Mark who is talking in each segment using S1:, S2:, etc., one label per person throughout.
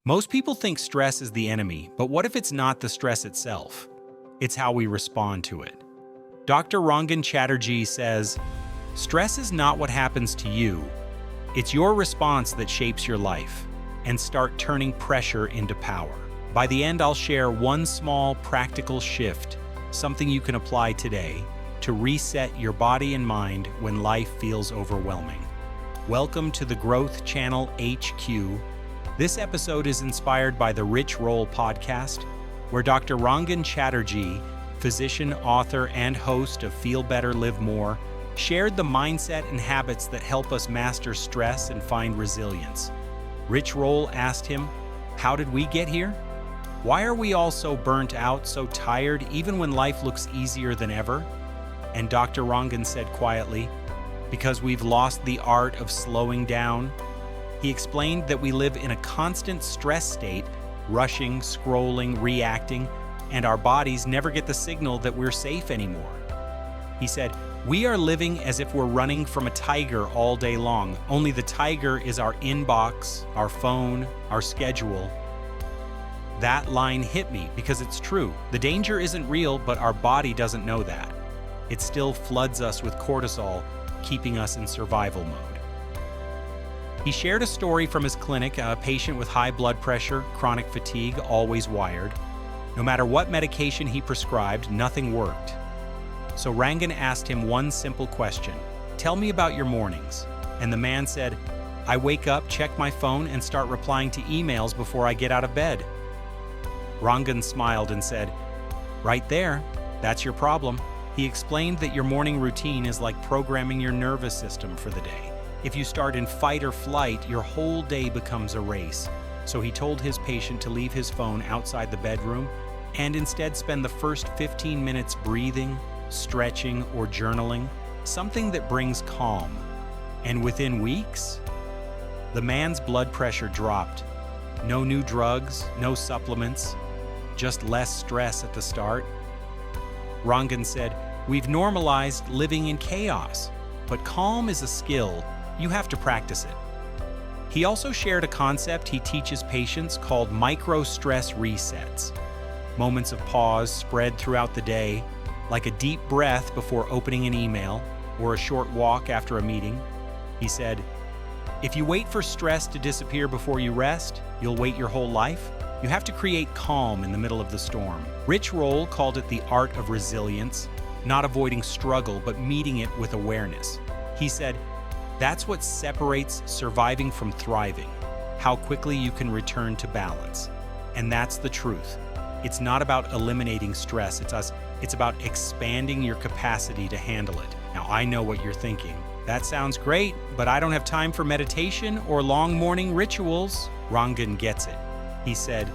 S1: Most people think stress is the enemy, but what if it's not the stress itself? It's how we respond to it. Dr. Rangan Chatterjee says, "Stress is not what happens to you. It's your response that shapes your life." And start turning pressure into power. By the end, I'll share one small, practical shift, something you can apply today to reset your body and mind when life feels overwhelming. Welcome to the Growth Channel HQ. This episode is inspired by the Rich Roll podcast, where Dr. Rangan Chatterjee, physician, author, and host of Feel Better, Live More, shared the mindset and habits that help us master stress and find resilience. Rich Roll asked him, "How did we get here? Why are we all so burnt out, so tired, even when life looks easier than ever?" And Dr. Rangan said quietly, "Because we've lost the art of slowing down." He explained that we live in a constant stress state, rushing, scrolling, reacting, and our bodies never get the signal that we're safe anymore. He said, "We are living as if we're running from a tiger all day long, only the tiger is our inbox, our phone, our schedule." That line hit me because it's true. The danger isn't real, but our body doesn't know that. It still floods us with cortisol, keeping us in survival mode. He shared a story from his clinic, a patient with high blood pressure, chronic fatigue, always wired. No matter what medication he prescribed, nothing worked. So Rangan asked him one simple question, "Tell me about your mornings." And the man said, "I wake up, check my phone, and start replying to emails before I get out of bed." Rangan smiled and said, "Right there, that's your problem." He explained that your morning routine is like programming your nervous system for the day. If you start in fight or flight, your whole day becomes a race. So he told his patient to leave his phone outside the bedroom and instead spend the first 15 minutes breathing, stretching, or journaling, something that brings calm. And within weeks, the man's blood pressure dropped. No new drugs, no supplements, just less stress at the start. Rangan said, "We've normalized living in chaos, but calm is a skill. You have to practice it." He also shared a concept he teaches patients called micro-stress resets. Moments of pause spread throughout the day, like a deep breath before opening an email or a short walk after a meeting. He said, "If you wait for stress to disappear before you rest, you'll wait your whole life. You have to create calm in the middle of the storm." Rich Roll called it the art of resilience, not avoiding struggle, but meeting it with awareness. He said, "That's what separates surviving from thriving, how quickly you can return to balance." And that's the truth. It's not about eliminating stress, it's about expanding your capacity to handle it. Now, I know what you're thinking. That sounds great, but I don't have time for meditation or long morning rituals. Rangan gets it. He said,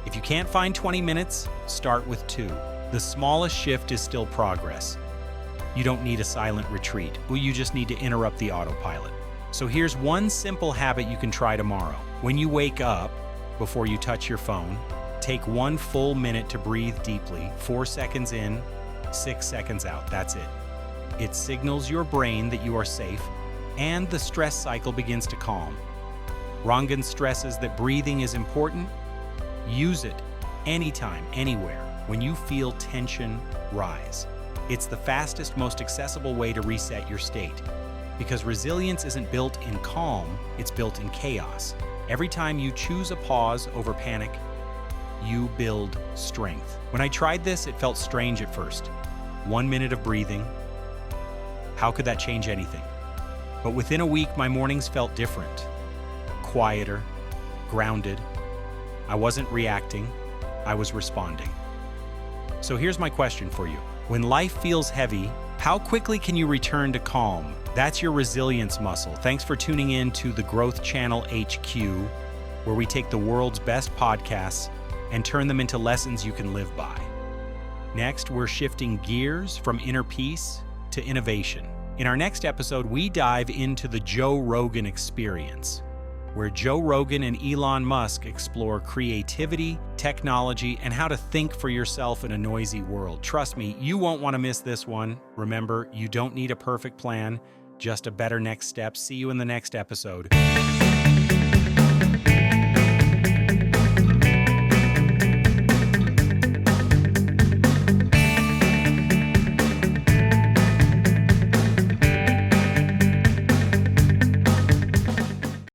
S1: "If you can't find 20 minutes, start with 2. The smallest shift is still progress. You don't need a silent retreat. You just need to interrupt the autopilot." So here's one simple habit you can try tomorrow. When you wake up, before you touch your phone, take 1 full minute to breathe deeply, 4 seconds in, 6 seconds out. That's it. It signals your brain that you are safe, and the stress cycle begins to calm. Rangan stresses that breathing is important. Use it anytime, anywhere, when you feel tension rise. It's the fastest, most accessible way to reset your state. Because resilience isn't built in calm, it's built in chaos. Every time you choose a pause over panic, you build strength. When I tried this, it felt strange at first. 1 minute of breathing. How could that change anything? But within a week, my mornings felt different. Quieter, grounded. I wasn't reacting, I was responding. So here's my question for you. When life feels heavy, how quickly can you return to calm? That's your resilience muscle. Thanks for tuning in to the Growth Channel HQ, where we take the world's best podcasts and turn them into lessons you can live by. Next, we're shifting gears from inner peace to innovation. In our next episode, we dive into the Joe Rogan experience, where Joe Rogan and Elon Musk explore creativity, technology, and how to think for yourself in a noisy world. Trust me, you won't want to miss this one. Remember, you don't need a perfect plan, just a better next step. See you in the next episode.